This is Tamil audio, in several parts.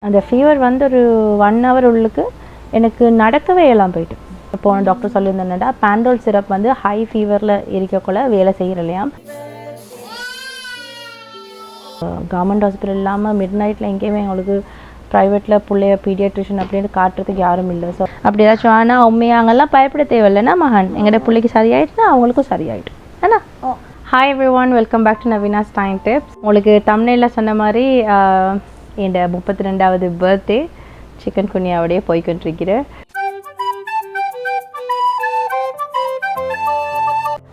அந்த ஃபீவர் வந்து ஒரு 1 hour உள்ளுக்கு எனக்கு நடக்கவே எல்லாம் போயிட்டு. போன டாக்டர் சொல்லியிருந்தேன்டா பேண்டோல் சிரப் வந்து ஹை ஃபீவரில் இருக்கக்குள்ள வேலை செய்கிறலையாம். கவர்மெண்ட் ஹாஸ்பிட்டல் இல்லாமல் மிட் நைட்டில் எங்கேயுமே எங்களுக்கு ப்ரைவேட்டில் பிள்ளைய பீடியாட்ரிஷன் அப்படின்னு காட்டுறதுக்கு யாரும் இல்லை. ஸோ அப்படி ஏதாச்சும் ஆனால் உண்மையாங்கெல்லாம் பயப்பட தேவையில்லைன்னா மகன் எங்கள்கிட்ட பிள்ளைக்கு சரியாயிடுச்சுன்னா அவங்களுக்கும் சரியாயிடும் ஏன்னா. Hi everyone, welcome back to Naveena's time tips. உங்களுக்கு தம்ப்நெயிலில் சொன்ன மாதிரி என் 32வது பர்த்டே சிக்கன் குனியாவோடையே போய்கொண்டிருக்கிறேன்.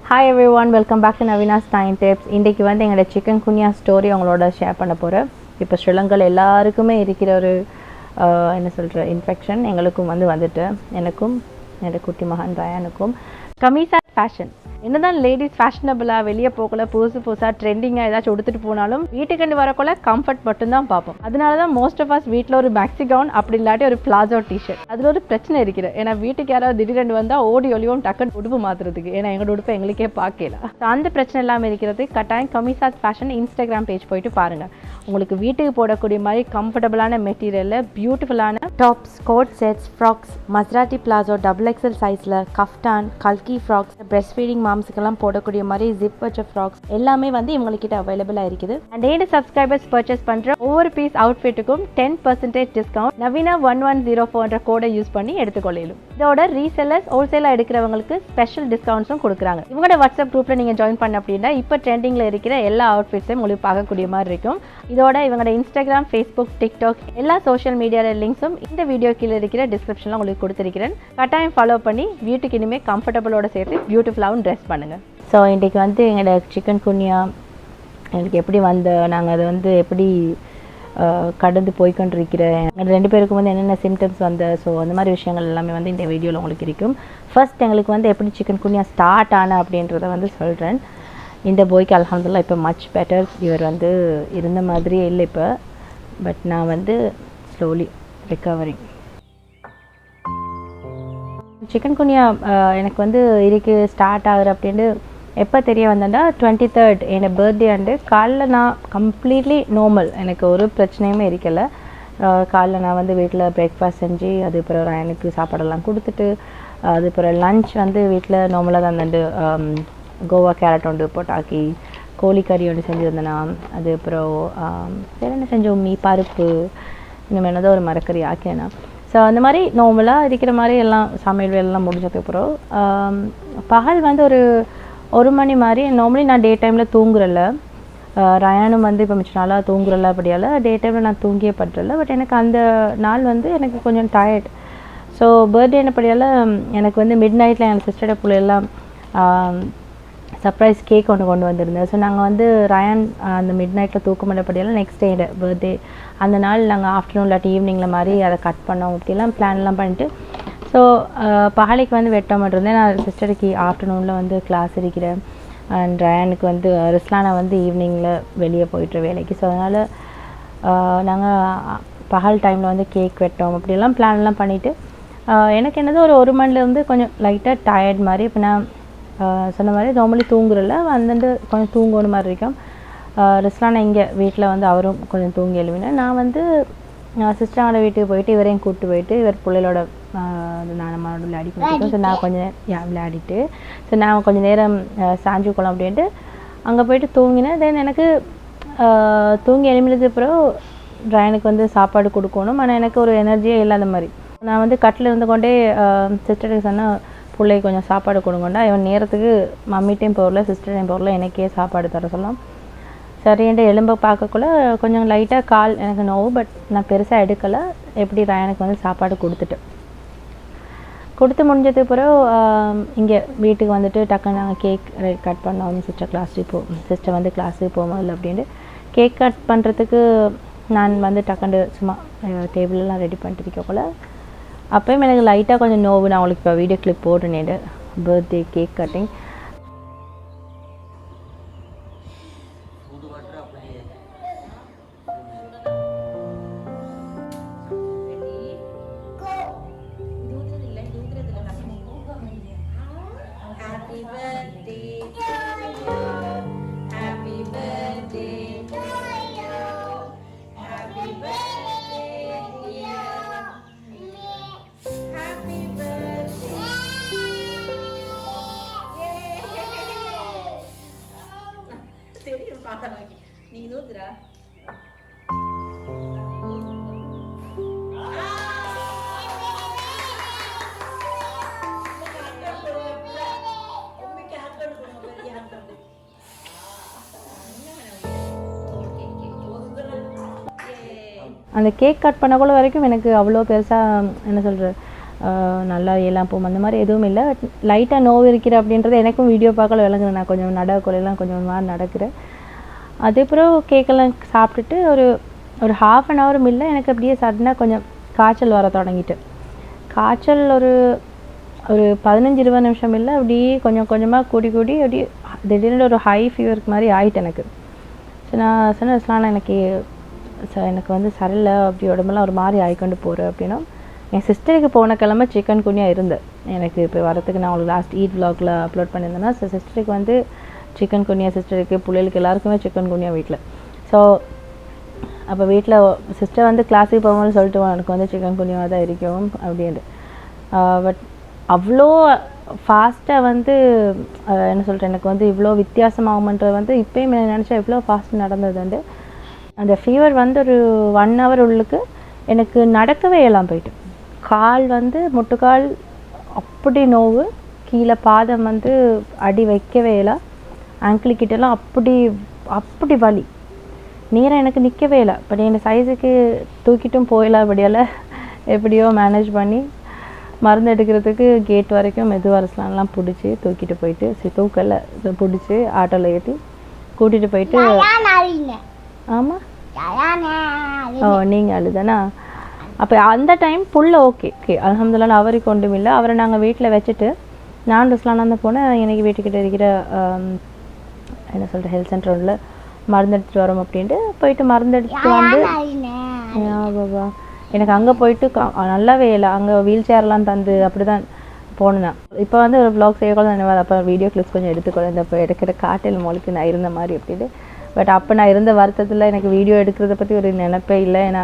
Hi everyone, welcome back to Naveena's time tips. இன்றைக்கி வந்து எங்களோட சிக்கன் குனியா ஸ்டோரி அவங்களோட ஷேர் பண்ண போகிறேன். இப்போ ஸ்ரீலங்காவில் எல்லாருக்குமே இருக்கிற ஒரு என்ன சொல்கிற இன்ஃபெக்ஷன் எங்களுக்கும் வந்துட்டு எனக்கும் என்னோடய குட்டி மகன் ரயானுக்கும். கமீஸா ஃபேஷன் என்னதான் லேடிஸ் ஃபேஷனபிளாக வெளியே போகல புதுசாக ட்ரெண்டிங்காக ஏதாச்சும் எடுத்துகிட்டு போனாலும் வீட்டுக்கண்டு வரக்குள்ள கம்ஃபர்ட் மட்டும்தான் பார்ப்போம். அதனால தான் மோஸ்ட் ஆஃப் அஸ் வீட்டில் ஒரு மேக்ஸி கவுன் அப்படி இல்லாட்டி ஒரு பிளாசோ டிஷர்ட். அதில் ஒரு பிரச்சனை இருக்குது. ஏன்னா வீட்டுக்கு யாராவது திடீரெண்டு வந்தால் ஓடி ஒளியும் டக்குன்னு உடுப்பு மாற்றுறதுக்கு, ஏன்னா எங்களோட உடுப்பு எங்களுக்கே பார்க்கல. அந்த பிரச்சனை இல்லாமல் இருக்கிறது கட்டாயம் கமீஸா ஃபேஷன் இன்ஸ்டாகிராம் பேஜ் போயிட்டு பாருங்கள். உங்களுக்கு வீட்டுக்கு போடக்கூடிய மாதிரி கம்ஃபர்டபுளான மெட்டீரியலில் பியூட்டிஃபுல்லான டாப்ஸ், கோட் செட்ஸ், ஃப்ராக்ஸ், மஸ்ராட்டி பிளாசோ, XXL சைஸில் கஃப்டான், கல்கி ஃப்ராக்ஸ், பிரெஸ்ட் ஃபீடிங் மாம்ஸுக்கெல்லாம் போடக்கூடிய மாதிரி ஜிப் வச்ச ஃப்ராக்ஸ் எல்லாமே வந்து இவங்ககிட்ட அவைலபிளாக இருக்குது. அண்ட் 8 சப்ஸ்கிரைபர்ஸ் பர்ச்சேஸ் பண்ணுற ஒவ்வொரு பீஸ் அவுட்ஃபிட்டுக்கும் 10% டிஸ்கவுண்ட் நவீனா 1104 கோடை யூஸ் பண்ணி எடுத்துக்கொள்ளும். இதோட ரீசெல்லர்ஸ் ஹோல்சேலாக எடுக்கிறவங்களுக்கு ஸ்பெஷல் டிஸ்கவுண்ட்ஸும் கொடுக்குறாங்க. இவங்களோட வாட்ஸ்அப் குரூப்பில் நீங்கள் ஜாயின் பண்ண அப்படின்னா இப்போ ட்ரெண்டிங்கில் இருக்கிற எல்லா அவுட்ஃபிட்ஸையும் உங்களுக்கு பார்க்கக்கூடிய மாதிரி இருக்கும். இதோட இவங்களோட இன்ஸ்டாகிராம், ஃபேஸ்புக், டிக்டாக் எல்லா சோஷியல் மீடியாவில் லிங்க்ஸும் இந்த வீடியோ கீழே இருக்கிற டிஸ்கிரிப்ஷனில் உங்களுக்கு கொடுத்துருக்கிறேன். கட்டாயம் ஃபாலோ பண்ணி வீட்டுக்கு இனிமேல் கம்ஃபர்டபுளோட சேர்த்து பியூட்டிஃபுல்லாகவும் ட்ரெஸ் பண்ணுங்கள். ஸோ இன்றைக்கி வந்து எங்களோட சிக்கன் குனியா எங்களுக்கு எப்படி நாங்கள் அதை வந்து எப்படி கடந்து போய்கொண்டிருக்கிறேன், எங்கள் 2 பேருக்கும் வந்து என்னென்ன சிம்டம்ஸ் ஸோ அந்த மாதிரி விஷயங்கள் எல்லாமே வந்து இந்த வீடியோவில் உங்களுக்கு இருக்கும். ஃபர்ஸ்ட் எங்களுக்கு வந்து எப்படி சிக்கன் குனியா ஸ்டார்ட் ஆன அப்படின்றத வந்து சொல்கிறேன். இந்த போய்க்கு அல்ஹம்துலில்லாஹ் இப்போ மச் பெட்டர். இவர் வந்து இருந்த மாதிரியே இல்லை இப்போ, பட் நான் வந்து ஸ்லோலி ரிகவரிங். சிக்கன் குனியா எனக்கு வந்து ஸ்டார்ட் ஆகுற அப்படின்ட்டு எப்போ தெரிய வந்தேன்னா 23rd என்னோட பர்த்டே அண்டு காலைல நான் கம்ப்ளீட்லி நார்மல், எனக்கு ஒரு பிரச்சனையுமே இருக்கலை. காலைல நான் வந்து வீட்டில் பிரேக்ஃபாஸ்ட் செஞ்சு அதுக்கப்புறம் எனக்கு சாப்பாடெல்லாம் கொடுத்துட்டு அதுக்கப்புறம் லன்ச் வந்து வீட்டில் நார்மலாக தான் வந்துட்டு கோவா கேரட் ஒன்று போட்டாக்கி கோழிக்கறி ஒன்று செஞ்சுருந்தேன்னா அதுக்கப்புறம் வேறு என்ன செஞ்சோம் பருப்பு இன்னும் என்னதோ ஒரு மரக்கறி ஆக்கினேன்னா. ஸோ அந்த மாதிரி நார்மலாக இருக்கிற மாதிரி எல்லாம் சமையல் வேலைலாம் முடிஞ்சதுக்கப்புறம் பகல் வந்து ஒரு 1 மணி மாதிரி நார்மலி நான் டே டைமில் தூங்குறல. ரயானும் வந்து இப்போ மிச்ச நாளாக தூங்குறல, அப்படியால் டே டைமில் நான் தூங்கியே பட்டுறல. பட் எனக்கு அந்த நாள் வந்து எனக்கு கொஞ்சம் டயர்ட். ஸோ பர்த்டே என்னப்படியால் எனக்கு வந்து மிட் நைட்டில் என் சிஸ்டரோட பிள்ளையெல்லாம் சர்ப்ரைஸ் கேக் கொண்டு வந்திருந்தேன். ஸோ நாங்கள் வந்து ரயான் அந்த மிட் நைட்டில் தூக்க மாட்டப்படியால் நெக்ஸ்ட் டே பர்த்டே அந்த நாள் நாங்கள் ஆஃப்டர்நூன் இல்லாட்டி ஈவினிங்கில் மாதிரி அதை கட் பண்ணோம் அப்படிலாம் பிளான்லாம் பண்ணிட்டு. ஸோ பகலைக்கு வந்து வெட்ட மாட்டிருந்தேன். நான் சிஸ்டருக்கு ஆஃப்டர்நூனில் வந்து கிளாஸ் இருக்கிறேன். அண்ட் ரயானுக்கு வந்து ரிஸ்லானா வந்து ஈவினிங்கில் வெளியே போயிட்டு வேலைக்கு. ஸோ அதனால் நாங்கள் பகல் டைமில் வந்து கேக் வெட்டோம் அப்படிலாம் பிளான்லாம் பண்ணிவிட்டு எனக்கு என்னது ஒரு 1 மணிலேருந்து கொஞ்சம் லைட்டாக டயர்ட் மாதிரி. இப்போ நான் சொன்ன மாதிரி நார்மலி தூங்குறல வந்துட்டு கொஞ்சம் தூங்கணும் மாதிரி இருக்கும். ரிஸ்லானா இங்கே வீட்டில் வந்து அவரும் கொஞ்சம் தூங்கி எழுவினேன். நான் வந்து சிஸ்டரோட வீட்டுக்கு போயிட்டு இவரையும் கூப்பிட்டு போயிட்டு இவர் பிள்ளைகளோட நானம்மாவோட விளையாடி கொடுத்துருக்கோம். ஸோ நான் கொஞ்சம் விளையாடிட்டு ஸோ நான் கொஞ்சம் நேரம் சாஞ்சு கொள்ளலாம் அப்படின்ட்டு அங்கே போயிட்டு தூங்கினேன். தென் எனக்கு தூங்கி எழுமினது அப்புறம் ரயானுக்கு வந்து சாப்பாடு கொடுக்கணும். ஆனால் எனக்கு ஒரு எனர்ஜியே இல்லாத மாதிரி நான் வந்து கட்டில் இருந்து கொண்டே சிஸ்டருக்கு சொன்னால் பிள்ளைக்கு கொஞ்சம் சாப்பாடு கொடுங்கண்டா. இவன் நேரத்துக்கு மம்மிட்டையும் போகல சிஸ்டர்டையும் போகல, எனக்கே சாப்பாடு தர சொல்லலாம். சரின்ட்டு எலும்பை பார்க்கக்குள்ள கொஞ்சம் லைட்டாக கால் எனக்கு நோவு, பட் நான் பெருசாக எடுக்கலை. எப்படி ரயானுக்கு வந்து சாப்பாடு கொடுத்து முடிஞ்சது பிறகு இங்கே வீட்டுக்கு வந்துட்டு டக்குன்னு நாங்கள் கேக் கட் பண்ணோம். சிஸ்டர் வந்து கிளாஸுக்கு போகும்போது அப்படின்ட்டு கேக் கட் பண்ணுறதுக்கு நான் வந்து டக்குண்டு சும்மா டேபிளெலாம் ரெடி பண்ணிட்டு இருக்கக்குள்ள அப்போயும் எனக்கு லைட்டாக கொஞ்சம் நோவு. நான் உங்களுக்கு இப்போ வீடியோ கிளிப் போட்டுனேன் பர்த்டே கேக் கட்டிங். நீங்க நூத்துறா அந்த கேக் கட் பண்ணக்குள்ள வரைக்கும் எனக்கு அவ்வளோ பெருசாக என்ன சொல்கிறது நல்லா எல்லாம் போகும் அந்த மாதிரி எதுவும் இல்லை. லைட்டாக நோவு இருக்கிற அப்படின்றது எனக்கும் வீடியோ பார்க்கல விளங்குறேன். நான் கொஞ்சம் நடக்கொலையெல்லாம் கொஞ்சம் மாதிரி நடக்கிறேன். அதுக்கப்புறம் கேக்கெல்லாம் சாப்பிட்டுட்டு ஒரு ½ அன் ஹவர் இல்லை எனக்கு அப்படியே சடனாக கொஞ்சம் காய்ச்சல் வர தொடங்கிட்டு. காய்ச்சல் ஒரு 15-20 நிமிஷம் இல்லை அப்படியே கொஞ்சம் கொஞ்சமாக கூடி அப்படியே திடீர்னு ஒரு ஹை ஃபீவருக்கு மாதிரி ஆகிட்டு எனக்கு. ஸோ நான் சொன்னேன் எனக்கு வந்து சரியில்லை அப்படி உடம்பெல்லாம் ஒரு மாதிரி ஆகிக்கொண்டு போகிறேன் அப்படின்னா என் சிஸ்டருக்கு போன கிழமை சிக்கன் குனியா இருந்தேன். எனக்கு இப்போ வரத்துக்கு நான் உங்களுக்கு லாஸ்ட் ஈட் vlogல அப்லோட் பண்ணியிருந்தேன்னா சிஸ்டருக்கு வந்து சிக்கன் குனியா, சிஸ்டருக்கு பிள்ளைகளுக்கு எல்லாருக்குமே சிக்கன் குனியா வீட்டில். ஸோ அப்போ வீட்டில் சிஸ்டர் வந்து கிளாஸுக்கு போகும்போது சொல்லிட்டு எனக்கு வந்து சிக்கன் குனியாக தான் இருக்கும் அப்படின்ட்டு. பட் அவ்வளோ ஃபாஸ்ட்டாக வந்து என்ன சொல்கிறேன் எனக்கு வந்து இவ்வளோ வித்தியாசமாகுமன்றது வந்து இப்போயும் நினச்சா எவ்வளோ ஃபாஸ்ட் நடந்தது வந்து அந்த ஃபீவர் வந்து ஒரு 1 hour உள்ளுக்கு எனக்கு நடக்கவே எல்லாம் போயிட்டு. கால் வந்து முட்டுக்கால் அப்படி நோவு, கீழே பாதம் வந்து அடி வைக்கவே இல்லை, ஆங்கிள்கிட்டலாம் அப்படி வலி, நேரம் எனக்கு நிற்கவே இல்லை. பட் என் சைஸுக்கு தூக்கிட்டும் போயிடலாம் அப்படியால் எப்படியோ மேனேஜ் பண்ணி மருந்து எடுக்கிறதுக்கு கேட் வரைக்கும் மெதுவரசலாம்லாம் பிடிச்சி தூக்கிட்டு போயிட்டு தூக்கலை பிடிச்சி ஆட்டோவில் ஏற்றி கூட்டிகிட்டு போயிட்டு. ஆமாம் நீங்கள் அழுதானா? அப்போ அந்த டைம் புல்ல ஓகே அல்ஹம்துலில்லாஹ் அவருக்கு ஒன்றும் இல்லை. அவரை நாங்கள் வீட்டில் வச்சுட்டு நான் ருஸ்லானா தான் போனேன். எனக்கு வீட்டுக்கிட்ட இருக்கிற என்ன சொல்கிற ஹெல்த் சென்டர் ஒன்றில் மருந்து எடுத்துகிட்டு வரோம் அப்படின்ட்டு போயிட்டு மருந்து எடுத்துகிட்டு வந்து பாபா எனக்கு அங்கே போயிட்டு நல்லாவே இல்லை. அங்கே வீல் சேர்லாம் தந்து அப்படி தான் போனேன். இப்போ வந்து ஒரு vlog செய்யக்கூட நினைவாது. அப்போ வீடியோ கிளிப்ஸ் கொஞ்சம் எடுத்துக்கொள்ள இந்த இப்போ எடுக்கிற காட்டில் மொழிக்கு நான் இருந்த மாதிரி அப்படின்ட்டு. பட் அப்போ நான் இருந்த வருத்தத்தில் எனக்கு வீடியோ எடுக்கிறத பற்றி ஒரு நினைப்பே இல்லை. ஏன்னா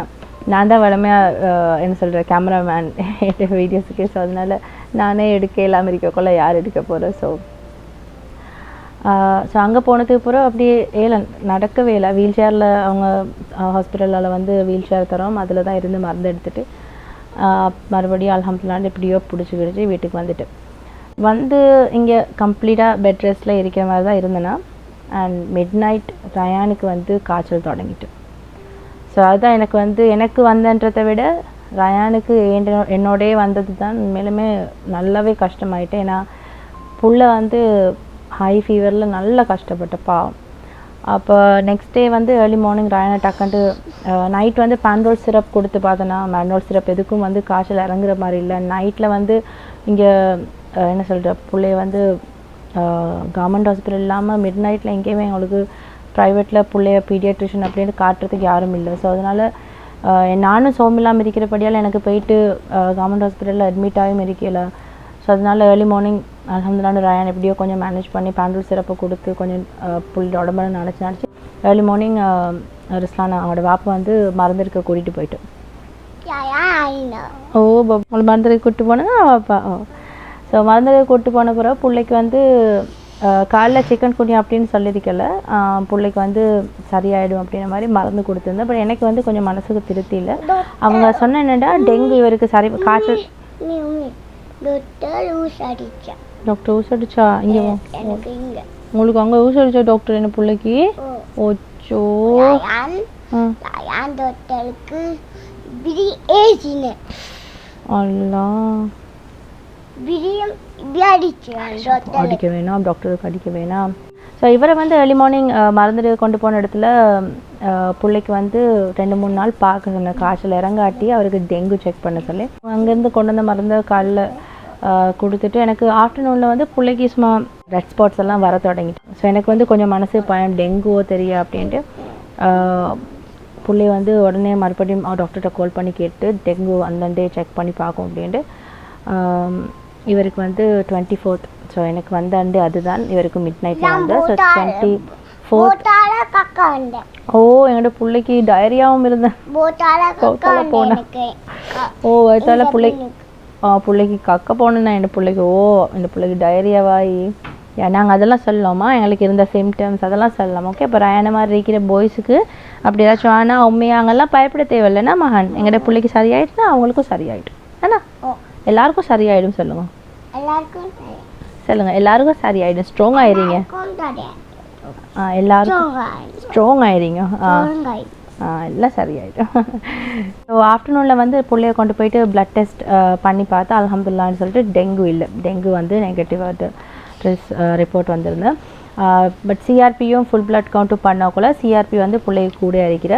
நான் தான் வளமையாக என்ன சொல்கிறேன் கேமராமேன் வீடியோஸுக்கு. ஸோ அதனால் நானே எடுக்க இல்லாமல் இருக்கக்குள்ள யார் எடுக்க போகிறேன். ஸோ அங்கே போனதுக்கு பிறகு அப்படியே நடக்கவே இல்லை. வீல் சேரில் அவங்க ஹாஸ்பிட்டலில் வந்து வீல் சேர் தரோம், அதில் தான் இருந்து மருந்து எடுத்துகிட்டு மறுபடியும் அல்ஹம்துலில்லாஹ் எப்படியோ பிடிச்சி வீட்டுக்கு வந்து இங்கே கம்ப்ளீட்டாக பெட் ரெஸ்ட்டில் இருக்கிற மாதிரி தான் இருந்தேன்னா. அண்ட் மிட் நைட் ரயானுக்கு வந்து காய்ச்சல் தொடங்கிட்டு. ஸோ அதுதான் எனக்கு வந்தன்றதை விட ரயானுக்கு என்னோடய வந்தது தான் உண்மையிலுமே நல்லாவே கஷ்டமாயிட்டு. ஏன்னா புள்ள வந்து ஹை ஃபீவரில் நல்லா கஷ்டப்பட்ட பாவம். அப்போ நெக்ஸ்ட் டே வந்து ஏர்லி மார்னிங் ரயானை டக்குன்ட்டு நைட் வந்து பேண்டோல் சிரப் கொடுத்து பார்த்தோன்னா பேண்டோல் சிரப் எதுக்கும் வந்து காய்ச்சல் இறங்குற மாதிரி இல்லை. நைட்டில் வந்து இங்கே என்ன சொல்கிற பிள்ளைய வந்து கவர்மெண்ட் ஹாஸ்பிட்டல் இல்லாமல் மிட் நைட்டில் எங்கேயுமே எங்களுக்கு ப்ரைவேட்டில் பிள்ளைய பீடியாட்ரிஷன் அப்படின்னு காட்டுறதுக்கு யாரும் இல்லை. ஸோ அதனால் நானும் சோமில்லாமல் இருக்கிறபடியால் எனக்கு போயிட்டு கவர்மெண்ட் ஹாஸ்பிட்டலில் அட்மிட் ஆகியும் இருக்கல. ஸோ அதனால் ஏர்லி மார்னிங் அல்ஹம்துலில்லாஹ் ரயான் எப்படியோ கொஞ்சம் மேனேஜ் பண்ணி பேண்டல் சிரப்பை கொடுத்து கொஞ்சம் புள்ளி உடம்புல நினச்சி ஏர்லி மார்னிங் ருஸ்லானா அவனோட வாப்பா வந்து மருந்தெடுக்க கூட்டிகிட்டு போயிட்டு உங்களுக்கு மருந்தெடுக்க கூப்பிட்டு போனேன்னா வாப்பா. ஸோ மருந்தெடுக்க கூப்பிட்டு போன பிறகு பிள்ளைக்கு வந்து காலைல சிக்கன் குனியா அப்படின்னு சொல்லியிருக்கல, பிள்ளைக்கு வந்து சரியாயிடும் அப்படின்ற மாதிரி மருந்து கொடுத்துருந்தேன். பட் எனக்கு வந்து கொஞ்சம் மனசுக்கு திருப்தி இல்லை. அவங்க சொன்ன என்னடா டெங்கு இவருக்கு சரி காய்ச்சல் டாக்டர் ஊசி அடிச்சா இங்கே உங்களுக்கு அங்கே ஊசி அடிச்சா டாக்டர் என்ன பிள்ளைக்கு ஓச்சோ அல்லா அடிக்க வேணாம் டாக்டருக்கு அடிக்க வேணாம். ஸோ இவரை வந்து ஏர்லி மார்னிங் மருந்து கொண்டு போன இடத்துல பிள்ளைக்கு வந்து 2-3 நாள் பார்க்க சொன்ன காய்ச்சல் இறங்காட்டி அவருக்கு டெங்கு செக் பண்ண சொல்லி அங்கேருந்து கொண்டு வந்த மருந்தை காலைல கொடுத்துட்டு எனக்கு ஆஃப்டர்நூனில் வந்து பிள்ளைக்கு சும்மா ரெட் ஸ்பாட்ஸ் எல்லாம் வர தொடங்கிட்டு. ஸோ எனக்கு வந்து கொஞ்சம் மனசு பயம் டெங்குவோ தெரியா அப்படின்ட்டு பிள்ளைய வந்து உடனே மறுபடியும் டாக்டர்கிட்ட கால் பண்ணி கேட்டு டெங்கு அந்தண்டே செக் பண்ணி பார்க்கும் அப்படின்ட்டு இவருக்கு வந்து 24th. ஸோ எனக்கு வந்த அண்டு அதுதான் இவருக்கு மிட் நைட்டில் வந்து. ஸோ 24th ஓ எங்களோட பிள்ளைக்கு டயரியாவும் இருந்தேன் போனேன். ஓ வயத்தால் பிள்ளைக்கு கக்க போனேன்னா என் பிள்ளைக்கு இந்த பிள்ளைக்கு டயரியாவாகி நாங்கள் அதெல்லாம் சொல்லலாமா எங்களுக்கு இருந்த சிம்டம்ஸ் அதெல்லாம் சொல்லலாம். ஓகே, இப்போ ரயானை மாதிரி இருக்கிற பாய்ஸுக்கு அப்படி ஏதாச்சும் ஆனால் உண்மையாக அங்கெல்லாம் பயப்பட தேவையில்லைன்னா மகன் எங்களோட பிள்ளைக்கு சரியாயிடுச்சுன்னா அவங்களுக்கும் சரியாயிடும். ஏன்னா எல்லாருக்கும் சரியாயிடும் சொல்லுங்கள். சொல்லுங்கள் எல்லாருக்கும் சரியாயிடும். ஸ்ட்ராங் ஆயிடுங்க. எல்லாருக்கும் ஸ்ட்ராங் ஆயிடுங்க. எல்லாம் சரியாயிடும். ஸோ ஆஃப்டர்நூனில் வந்து பிள்ளைய கொண்டு போயிட்டு பிளட் டெஸ்ட் பண்ணி பார்த்தா அல்ஹம்துலில்லாஹ்னு சொல்லிட்டு டெங்கு இல்லை, டெங்கு வந்து நெகட்டிவாக ரிப்போர்ட் வந்திருந்தேன். பட் சிஆர்பியும் ஃபுல் பிளட் கவுண்ட்டும் பண்ணாக்குள்ள சிஆர்பி வந்து பிள்ளைய கூட இருக்கிற.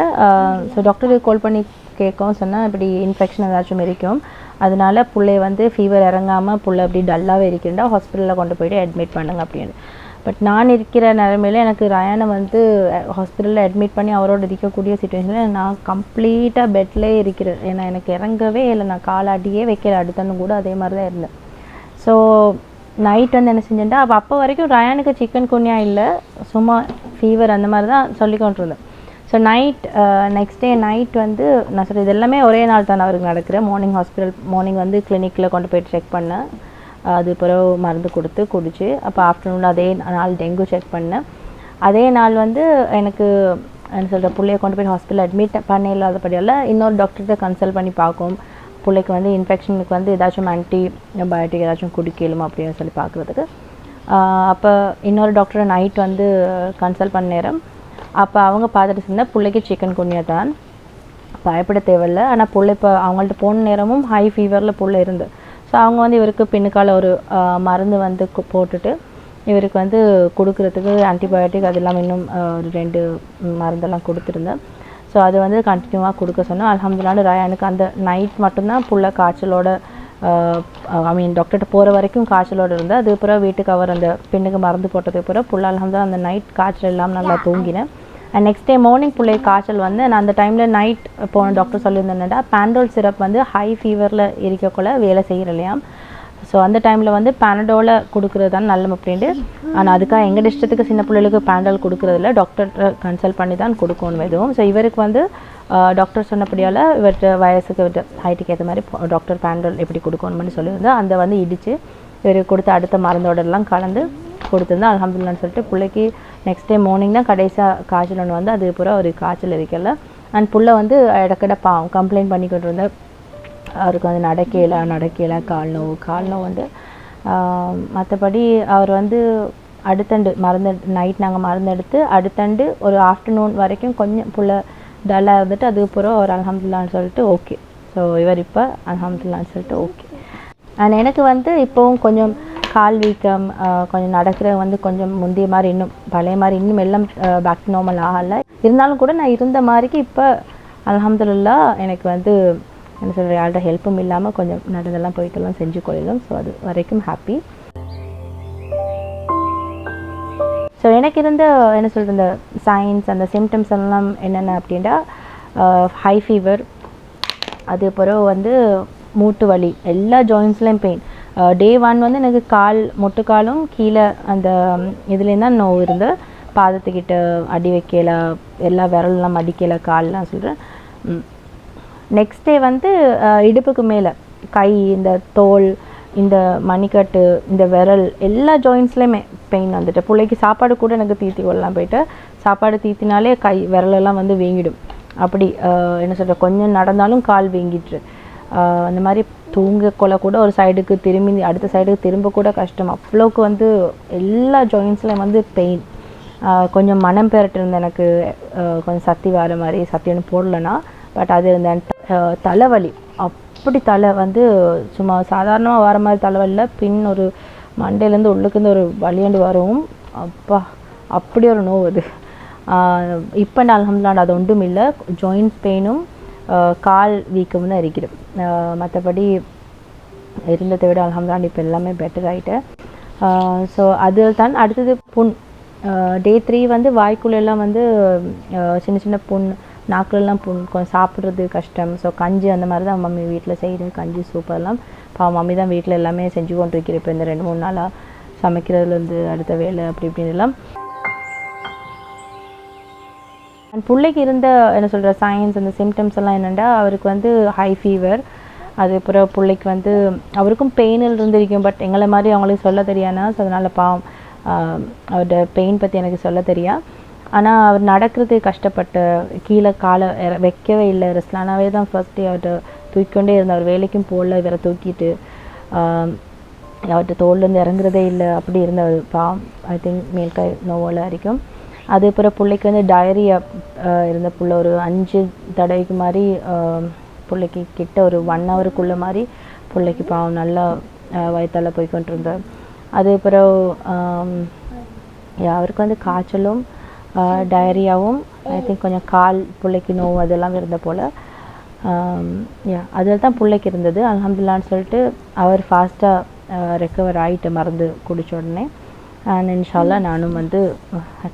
ஸோ டாக்டருக்கு கால் பண்ணி கேட்கவும் சொன்னால் இப்படி இன்ஃபெக்ஷன் ஏதாச்சும் இருக்கும், அதனால பிள்ளைய வந்து ஃபீவர் இறங்காமல் பிள்ளை அப்படி டல்லாகவே இருக்கிறா, ஹாஸ்பிட்டலில் கொண்டு போய்ட்டு அட்மிட் பண்ணுங்க அப்படின்னு. பட் நான் இருக்கிற நிலைமையில எனக்கு ரயானை வந்து ஹாஸ்பிட்டலில் அட்மிட் பண்ணி அவரோட இருக்கக்கூடிய சுச்சுவேஷனில் நான் கம்ப்ளீட்டாக பெட்லேயே இருக்கிறேன். ஏன்னா எனக்கு இறங்கவே இல்லை, நான் காலாட்டியே வைக்கல, அடுத்தன்னு கூட அதே மாதிரி தான் இருந்தேன். ஸோ நைட் வந்து என்ன செஞ்சேன்டா அப்போ வரைக்கும் ரயானுக்கு சிக்கன் குனியா இல்லை, சும்மா ஃபீவர் அந்த மாதிரி தான் சொல்லிக்கொண்டு இருந்தேன். ஸோ நெக்ஸ்ட் டே நைட் வந்து நான் சொல்கிறது இது எல்லாமே ஒரே நாள் தான் அவருக்கு நடக்கிறேன். மார்னிங் வந்து கிளினிக்கில் கொண்டு போய்ட்டு செக் பண்ணேன், அது பிறகு மருந்து கொடுத்து குடிச்சு, அப்போ ஆஃப்டர்நூன் அதே நாள் டெங்கு செக் பண்ணேன். அதே நாள் வந்து எனக்கு என்ன சொல்கிற பிள்ளைய கொண்டு போய் ஹாஸ்பிட்டல் அட்மிட் பண்ண இல்லாதபடியால் இன்னொரு டாக்டர்கிட்ட கன்சல்ட் பண்ணி பார்க்கும், பிள்ளைக்கு வந்து இன்ஃபெக்ஷனுக்கு வந்து ஏதாச்சும் ஆன்டிபயோட்டிக் ஏதாச்சும் குடிக்கலுமா அப்படின்னு சொல்லி பார்க்குறதுக்கு. அப்போ இன்னொரு டாக்டரை நைட் வந்து கன்சல்ட் பண்ண நேரம் அப்போ அவங்க பார்த்துட்டு சொன்னால் பிள்ளைக்கு சிக்கன் குனியா தான், பயப்பட தேவையில்லை. ஆனால் பிள்ளை இப்போ அவங்கள்ட்ட போன நேரமும் ஹை ஃபீவரில் பிள்ளை இருந்து, ஸோ அவங்க வந்து இவருக்கு பின்னுக்கால ஒரு மருந்து வந்து போட்டுட்டு இவருக்கு வந்து கொடுக்குறதுக்கு ஆன்டிபயோட்டிக் அது இல்லாமல் இன்னும் ஒரு 2 மருந்தெல்லாம் கொடுத்துருந்தேன். ஸோ அது வந்து கண்டினியூவாக கொடுக்க சொன்னோம். அல்ஹம்துலில்லாஹ் ரயானுக்கு அந்த நைட் மட்டும்தான் புள்ள காய்ச்சலோட டாக்டர்கிட்ட போகிற வரைக்கும் காய்ச்சலோடு இருந்தேன். அது பிறகு வீட்டுக்கு அவர் அந்த பெண்ணுக்கு மருந்து போட்டதுக்கு பிறகு புள்ள அல்ஹம்துலில்லாஹ் அந்த நைட் காய்ச்சல் இல்லாமல் நல்லா தூங்கினேன். அண்ட் நெக்ஸ்ட் டே மார்னிங் பிள்ளை காய்ச்சல் வந்து நான் அந்த டைமில் நைட் போன டாக்டர் சொல்லியிருந்தேன்டா பேனடோல் சிரப் வந்து ஹை ஃபீவரில் இருக்கக்குள்ள வேலை செய்கிறலையாம். ஸோ அந்த டைமில் வந்து பேனடோலை கொடுக்குறது தான் நல்ல அப்படின்ட்டு. ஆனால் அதுக்காக எங்கள் இஷ்டத்துக்கு சின்ன பிள்ளைகளுக்கு பேனடோல் கொடுக்குறதில்ல, டாக்டர்கிட்ட கன்சல்ட் பண்ணி தான் கொடுக்கணும் எதுவும். ஸோ இவருக்கு வந்து டாக்டர் சொன்னபடியால் இவர்கிட்ட வயசுக்கு இவர்கிட்ட ஹைட்டுக்கு ஏற்ற மாதிரி டாக்டர் பேனடோல் எப்படி கொடுக்கணும்னு சொல்லியிருந்தேன். அந்த வந்து இடித்து இவருக்கு கொடுத்த அடுத்த மருந்தோடலாம் கலந்து கொடுத்துருந்தேன். அல்ஹம்துலில்லாஹ்னு சொல்லிட்டு பிள்ளைக்கு நெக்ஸ்ட் டே மார்னிங் தான் கடைசியாக காய்ச்சல் ஒன்று வந்து அது பூரா ஒரு காய்ச்சல் இருக்கல. அண்ட் புள்ள வந்து இடக்கிட பாவம் கம்ப்ளைண்ட் பண்ணிக்கிட்டு இருந்தேன், அவருக்கு வந்து நடக்கல கால் நோவு வந்து. மற்றபடி அவர் வந்து அடுத்தண்டு மருந்து நைட் நாங்கள் மருந்து எடுத்து அடுத்தண்டு ஒரு ஆஃப்டர்நூன் வரைக்கும் கொஞ்சம் புள்ள டல்லாக இருந்துட்டு அதுக்கப்புறம் அவர் அல்ஹம்துலில்லாஹ்னு சொல்லிட்டு ஓகே. ஸோ இவர் இப்போ அல்ஹம்துலில்லாஹ்னு சொல்லிட்டு ஓகே. அண்ட் எனக்கு வந்து இப்போவும் கொஞ்சம் கால் வீக்கம், கொஞ்சம் நடக்கிற வந்து கொஞ்சம் முந்தைய மாதிரி இன்னும் பழைய மாதிரி இன்னும் எல்லாம் பேக் டு நார்மல் ஆகலை. இருந்தாலும் கூட நான் இருந்த மாதிரிக்கு இப்போ அல்ஹம்துலில்லாஹ் எனக்கு வந்து என்ன சொல்கிற யாரோட ஹெல்ப்பும் இல்லாமல் கொஞ்சம் நடந்தெல்லாம் போயிட்டெல்லாம் செஞ்சு கொள்ளலாம். ஸோ அது வரைக்கும் ஹாப்பி. ஸோ எனக்கு இருந்த என்ன சொல்கிறது இந்த சைன்ஸ் அந்த சிம்டம்ஸ் எல்லாம் என்னென்ன அப்படின்னா ஹை ஃபீவர், அது பிறகு வந்து மூட்டு வலி, எல்லா ஜாயின்ஸ்லேயும் பெயின். டே 1 வந்து எனக்கு முட்டுக்காலும் கீழே அந்த இதுலேருந்து தான் நோவு இருந்து, பாதத்துக்கிட்ட அடி வைக்கல, எல்லா விரல்லாம் அடிக்கலை, கால்லாம் சொல்கிறேன். நெக்ஸ்ட் டே வந்து இடுப்புக்கு மேலே கை, இந்த தோல், இந்த மணிக்கட்டு, இந்த விரல் எல்லா ஜாயின்ஸ்லேயுமே பெயின் வந்துட்டு. பிள்ளைக்கு சாப்பாடு கூட எனக்கு தீத்தி கொள்ளலாம் போயிட்டு, சாப்பாடு தீத்தினாலே கை விரலெல்லாம் வந்து வீங்கிடும். அப்படி என்ன சொல்கிற கொஞ்சம் நடந்தாலும் கால் வீங்கிட்டு அந்த மாதிரி தூங்க கொள்ள கூட ஒரு சைடுக்கு திரும்பி அடுத்த சைடுக்கு திரும்ப கூட கஷ்டம். அவ்வளோக்கு வந்து எல்லா ஜாயின்ஸ்லையும் வந்து பெயின். கொஞ்சம் மனம் பெறட்டு இருந்தேன், எனக்கு கொஞ்சம் சத்தி வர மாதிரி, சத்தி ஒன்று போடலைன்னா. பட் அது இந்த தலைவலி, அப்படி தலை வந்து சும்மா சாதாரணமாக வர மாதிரி தலைவலியில் பின் ஒரு மண்டையிலேருந்து உள்ளுக்குருந்து ஒரு வலியாண்டு வரும். அப்பா அப்படி ஒரு நோவு அது. இப்போ நான் அல்ஹம்துலில்லாஹ் அது ஒன்றும் இல்லை, ஜாயின்ட் பெயினும் கால் வீக்கம் தான் இருக்கிறது. மற்றபடி இருந்ததை விட அல்ஹம்துலில்லாஹ் இப்போ எல்லாமே பெட்டர் ஆகிட்டேன். ஸோ அது தான். அடுத்தது புண். டே 3 வந்து வாய்க்குள்ளெல்லாம் வந்து சின்ன சின்ன புண், நாக்குலெல்லாம் புண், கொஞ்சம் சாப்பிட்றது கஷ்டம். ஸோ கஞ்சி அந்த மாதிரி தான் மம்மி வீட்டில் செய்கிறது, கஞ்சி சூப்பர்லாம் மம்மி தான் வீட்டில் எல்லாமே செஞ்சு கொண்டு இருக்கிறேன். இப்போ இந்த 2-3 நாளாக சமைக்கிறதுலேருந்து அடுத்த வேலை அப்படி இப்படின்னு எல்லாம். அண்ட் பிள்ளைக்கு இருந்த என்ன சொல்கிற சைன்ஸ் அந்த சிம்டம்ஸ் எல்லாம் என்னென்னா அவருக்கு வந்து ஹை ஃபீவர், அதுக்கப்புறம் பிள்ளைக்கு வந்து அவருக்கும் பெயினில் இருந்திருக்கும். பட் எங்களை மாதிரி அவங்களுக்கு சொல்ல தெரியாதுன்னா, ஸோ அதனால் பாவம் அவரோட பெயின் பற்றி எனக்கு சொல்ல தெரியும். ஆனால் அவர் நடக்கிறது கஷ்டப்பட்டு கீழே காலை வைக்கவே இல்லை. ரெஸ்லானாவே தான் ஃபர்ஸ்ட் டே அவர்கிட்ட தூக்கிக்கொண்டே இருந்தார். அவர் வேலைக்கும் போகல, இவரை தூக்கிட்டு அவர்கிட்ட தோல்லேருந்து இறங்குறதே இல்லை. அப்படி இருந்தவர் பாவம். ஐ திங்க் மேல்கை நோவில் இருக்கும். அது அப்புறம் பிள்ளைக்கு வந்து டயரியா இருந்த புள்ள ஒரு 5 தடவைக்கு மாதிரி பிள்ளைக்கு கிட்ட ஒரு 1 ஹவருக்குள்ளே மாதிரி பிள்ளைக்கு பாவம் நல்லா வயிற்றால் போய்கொண்டு இருந்தார். அது அப்புறம் அவருக்கு வந்து காய்ச்சலும் டயரியாவும் ஐ திங்க் கொஞ்சம் கால் பிள்ளைக்கு நோவு அதெல்லாம் இருந்த போல் அதில் தான் பிள்ளைக்கு இருந்தது. அல்ஹம்துலில்லாஹ்னு சொல்லிட்டு அவர் ஃபாஸ்ட்டாக ரெக்கவர் ஆகிட்டு மருந்து குடித்த உடனே. அண்ட் இன்ஷால்லா நானும் வந்து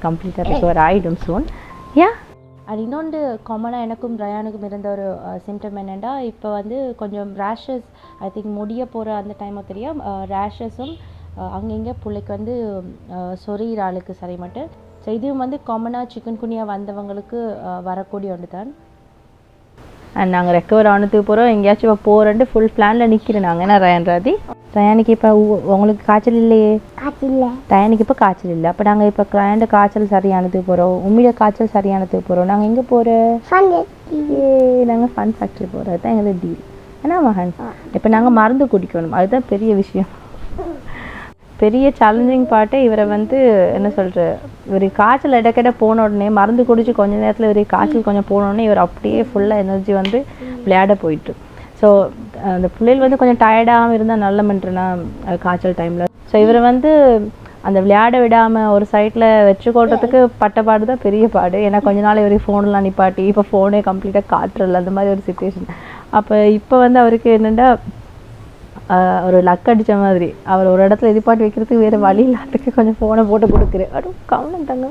கம்ப்ளீட்டாக ரெக்கவர் ஆகிடும் சூன். அது இன்னொன்று காமனாக எனக்கும் ரயானுக்கும் இருந்த ஒரு சிம்டம் என்னென்னா, இப்போ வந்து கொஞ்சம் ரேஷஸ் ஐ திங்க் முடிய போகிற அந்த டைமை தெரியும் ரேஷஸும் அங்கங்கே பிள்ளைக்கு வந்து சொரியிற ஆளுக்கு சரி மட்டும். ஸோ இதுவும் வந்து காமனாக சிக்கன் குனியா வந்தவங்களுக்கு வரக்கூடிய ஒன்று தான். அண்ட் நாங்கள் ரெக்கவர் ஆனதுக்கு போகிறோம் எங்கேயாச்சும் போகிறேன்ட்டு ஃபுல் பிளானில் நிற்கிறேன் நாங்கள். ஏன்னா ரயானுக்கு இப்போ உங்களுக்கு காய்ச்சல் இல்லையே? ரயானுக்கு இப்போ காய்ச்சல் இல்லை. அப்போ நாங்கள் இப்போ ரயாண்ட காய்ச்சல் சரியானதுக்கு போகிறோம், உண்மையில காய்ச்சல் சரியானதுக்கு போகிறோம். நாங்கள் எங்கே போகிறோம்? நாங்கள் ஃபன் ஃபேக்ட்ரி போகிறோம். அதுதான் எங்களுக்கு டீல். ஏன்னா மகன் இப்போ நாங்கள் மருந்து குடிக்கணும், அதுதான் பெரிய விஷயம். பெரிய சேலஞ்சிங் பார்ட்டே இவரை வந்து என்ன சொல்கிற, இவர் காய்ச்சல் இடக்கிட்ட போன உடனே மருந்து குடிச்சு கொஞ்சம் நேரத்தில் இவர் காய்ச்சல் கொஞ்சம் போனோடனே இவர் அப்படியே ஃபுல்லாக எனர்ஜி வந்து விளையாட போயிட்டு. ஸோ அந்த பிள்ளைகள் வந்து கொஞ்சம் டயர்டாகவும் இருந்தால் நல்ல மென்ட்ருனா காய்ச்சல் டைமில். ஸோ இவரை வந்து அந்த விளையாட விடாமல் ஒரு சைட்டில் வச்சுக்கொள்றதுக்கு பட்டப்பாடு தான் பெரிய பாடு. ஏன்னா கொஞ்ச நாள் இவர் ஃபோன்லாம் நிப்பாட்டி இப்போ ஃபோனே கம்ப்ளீட்டாக காட்டுறல அந்த மாதிரி ஒரு சுச்சுவேஷன். அப்போ இப்போ வந்து அவருக்கு என்னென்னா ஒரு லக் அடித்த மாதிரி அவர் ஒரு இடத்துல எதிர்பார்த்து வைக்கிறதுக்கு வேறு வழி இல்லாததுக்கு கொஞ்சம் ஃபோனை போட்டு கொடுக்குறேன். அதுவும் கவனம் தாங்க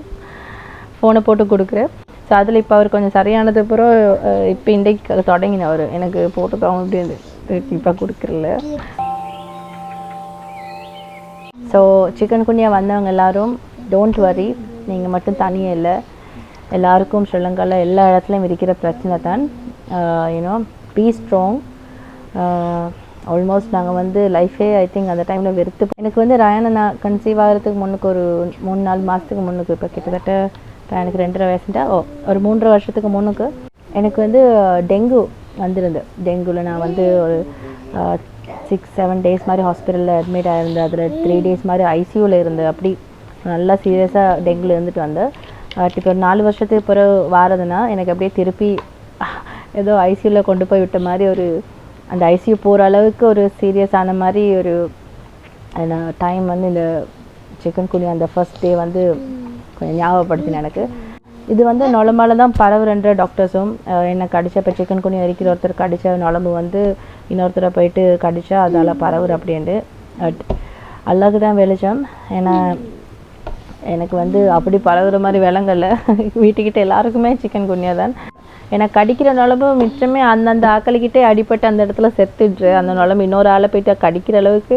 ஃபோனை போட்டு கொடுக்குறேன். ஸோ அதில் இப்போ அவர் கொஞ்சம் சரியானது அப்புறம் இப்போ இன்றைக்கு தொடங்கினவர் எனக்கு போட்டு தவங்க அப்படி இப்போ கொடுக்குறல. ஸோ சிக்கன் குனியா வந்தவங்க எல்லோரும் டோன்ட் வரி, நீங்கள் மட்டும் தனியே இல்லை. எல்லாருக்கும் ஸ்ரீலங்காவில் எல்லா இடத்துலையும் இருக்கிற பிரச்சனை தான். You know be strong. ஆல்மோஸ்ட் நாங்கள் வந்து லைஃபே ஐ திங்க் அந்த டைமில் வெறுத்து எனக்கு வந்து ரயானை நான் கன்சீவ் ஆகிறதுக்கு முன்னுக்கு ஒரு 3-4 மாதத்துக்கு முன்னுக்கு இப்போ கிட்டத்தட்ட எனக்கு 2.5 வயசுட்டா ஒரு 3.5 வருஷத்துக்கு முன்னுக்கு எனக்கு வந்து டெங்கு வந்திருந்து. டெங்குவில் நான் வந்து ஒரு 6-7 டேஸ் மாதிரி ஹாஸ்பிட்டலில் அட்மிட் ஆகிருந்தேன். அதில் 3 டேஸ் மாதிரி ஐசியூவில் இருந்து அப்படி நல்லா சீரியஸாக டெங்குவில் இருந்துட்டு வந்தேன். இப்போ ஒரு 4 வருஷத்துக்கு பிறகு வாரதுன்னா எனக்கு அப்படியே திருப்பி ஏதோ ஐசியூவில் கொண்டு போய் விட்ட மாதிரி ஒரு அந்த ஐசியூ போகிற அளவுக்கு ஒரு சீரியஸான மாதிரி ஒரு டைம் வந்து இந்த சிக்கன் குனியா அந்த ஃபர்ஸ்ட் டே வந்து கொஞ்சம் ஞாபகப்படுத்தினேன் எனக்கு. இது வந்து நொலமால தான் பரவுன்ற டாக்டர்ஸும் என்னை கடிச்சா இப்போ சிக்கன் குனியா இருக்கிற ஒருத்தர் கடித்த நொலம்பு வந்து இன்னொருத்தரை போயிட்டு கடித்தா அதால் பரவுற அப்படின்ட்டு. பட் அல்லாஹ்க்கு தான் வெளிச்சம். ஏன்னா எனக்கு வந்து அப்படி பரவுற மாதிரி விலங்கல்ல. வீட்டுக்கிட்ட எல்லாருக்குமே சிக்கன் குனியா தான். எனக்கு கடிக்கிற நொலம்பு மிச்சமே அந்தந்த ஆக்களிக்கிட்டே அடிப்பட்டு அந்த இடத்துல செத்துடுற அந்த நொலம்பு இன்னொரு ஆளை போய்ட்டு கடிக்கிற அளவுக்கு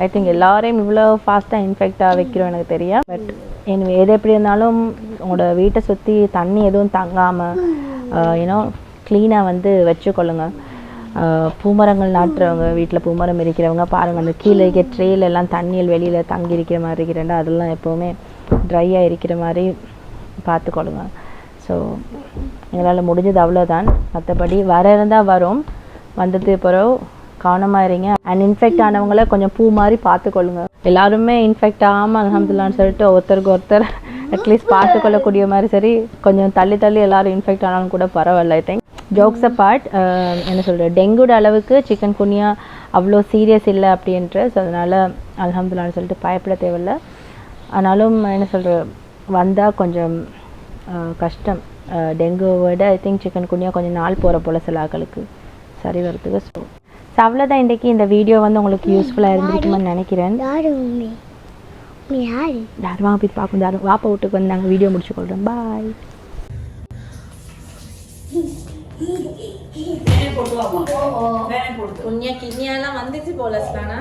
ஐ திங்க் எல்லாரையும் இவ்வளோ ஃபாஸ்ட்டாக இன்ஃபெக்டாக வைக்கிறோம் எனக்கு தெரியும். பட் எது எப்படி இருந்தாலும் உங்களோட வீட்டை சுற்றி தண்ணி எதுவும் தங்காமல் ஏன்னோ க்ளீனாக வந்து வச்சுக்கொள்ளுங்க. பூமரங்கள் நாட்டுறவங்க வீட்டில் பூமரம் இருக்கிறவங்க பாருங்கள், அந்த கீழே இருக்கிற ட்ரேல எல்லாம் தண்ணியில் வெளியில் தங்கி இருக்கிற மாதிரி இருக்கிறேன்டா அதெல்லாம் எப்போவுமே ட்ரையாக இருக்கிற மாதிரி பார்த்துக்கொள்ளுங்க. ஸோ எங்களால் முடிஞ்சது அவ்வளோதான். மற்றபடி வர இருந்தால் வரும், வந்தது பிறகு கவனமாக இருங்க. அண்ட் இன்ஃபெக்ட் ஆனவங்கள கொஞ்சம் பூ மாதிரி பார்த்துக்கொள்ளுங்க. எல்லாருமே இன்ஃபெக்ட் ஆகாமல் அல்ஹம்துலில்லாஹ்னு சொல்லிட்டு ஒருத்தருக்கு ஒருத்தர் அட்லீஸ்ட் பார்த்துக்கொள்ளக்கூடிய மாதிரி சரி கொஞ்சம் தள்ளி தள்ளி எல்லோரும் இன்ஃபெக்ட் ஆனாலும் கூட பரவாயில்ல. ஐ திங்க் ஜோக்ஸ் அப்பார்ட் என்ன சொல்கிறேன், டெங்குட அளவுக்கு சிக்கன் குனியா அவ்வளோ சீரியஸ் இல்லை அப்படின்ற. ஸோ அதனால் அல்ஹம்துலில்லாஹ்னு சொல்லிட்டு பயப்பட தேவையில்லை. ஆனாலும் என்ன சொல்கிற வந்தால் கொஞ்சம் கஷ்டம். டெங்குவோட ஐ திங்க் சிக்கன் குனியா கொஞ்சம் நாள் போகிற போல் சில ஆக்களுக்கு சரி வரதுக்கு. ஸோ அவ்வளோதான் இன்றைக்கி இந்த வீடியோ வந்து உங்களுக்கு யூஸ்ஃபுல்லாக இருந்திருக்குமென்னு நினைக்கிறேன். யார் வாங்க போய் பார்க்கணும், யாரும் வாப்பா வீட்டுக்கு வந்து நாங்கள் வீடியோ முடிச்சுக்கொள்கிறோம். பாய். கிண்ணியெல்லாம் வந்துச்சு போல ஸ்லானா.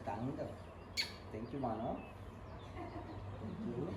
தங்கம். தேங்க்யூ மானோ. தேங்க்யூ.